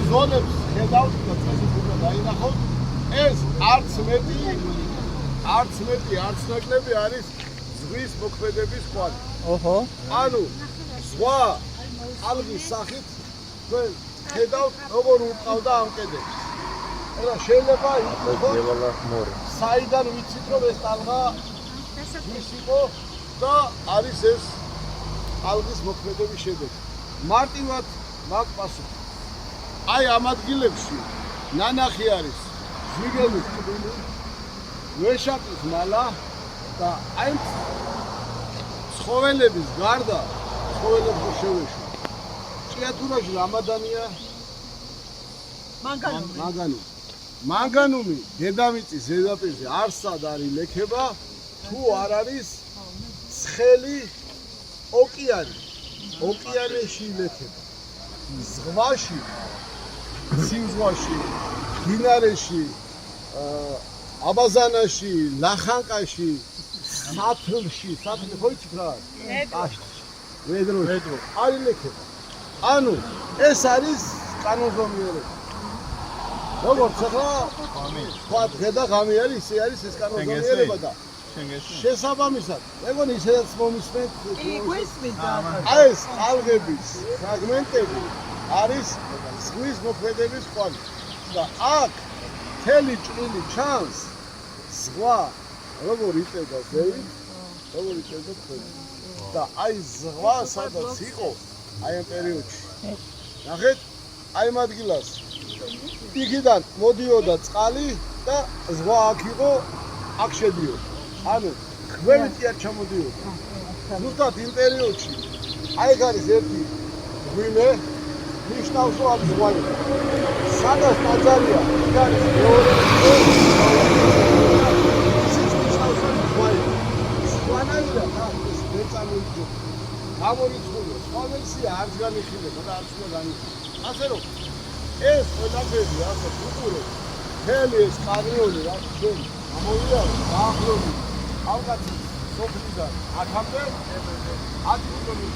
ზონებს ხედავთ და წესით უნდა დაინახოთ. ეს არც მეტი, არც ნაკლები არის ზღვის მოქმედების კვალი. ოჰო. ანუ ზღვა ალგის სახით თქვენ ხედავთ როგორ უყავდა ამ კედებს. ეხლა შეიძლება ითქვას საიდან ვიცით რომ ეს ტალღა ის იყო და არის ეს ალგის მოქმედების შედეგი. მარტივად მაგ პასუხი. აი ამ ადგილებში ნანახი არის ზვიგენის ტბილი, ვეშაპის მალა და აი ცხოველების გარდა ცხოველებს შევეშვა. ჭიათურაში რამადანია მანგანუმი დედამიწის ზედაპირზე არსად არის ლექება თუ არ არის ცხელი ოკეანეში ლექება. ზღვაში, სიმზღვაში, დინარეში, აბაზანაში, ლახანკაში, სათლში, სათლი ხო იცით რა არის? ვედრო. არის ლექება. ანუ ეს არის კანონზომიერება. როგორც ახლა თქვა დღედა ღამე არის, ისე არის ეს კანონზომიერება და შესაბამისად, მეგონი ისედაც მომისმენთ. აი ეს ტალღების ფრაგმენტები არის ზღვის მოქმედების კვალი. და აქ მთელი ჭრილი ჩანს ზღვა როგორ იწევდა ზევით, როგორ იწევდა ქვევით. და აი ზღვა სადაც იყო აი ამ პერიოდში. ნახეთ, აი ამ ადგილას იქიდან მოდიოდა წყალი და ზღვა აქ იყო, აქ შედიოდა. ანუ ქვევით არ ჩამოდიოდა. ზუსტად იმ პერიოდში აი ეს არის ერთი ღვინე, ნიშნავს რომ აქ ზღვა იყო. სადაც ტაძარია, იქ არის მეორე ზღვანაირა ეს დეწამოიძო. გამორიცხულია, სხვა ვერსია არც განიხილება და არც უნდა განიხილება. ასე რომ ეს ყველაფერი ასე უყურეთ. მთელი ეს კანიონი რაც ჩვენ ამოვიარეთ, დაახლოებით კავკასიის სოფლიდან აქამდე 10 კილომეტრი.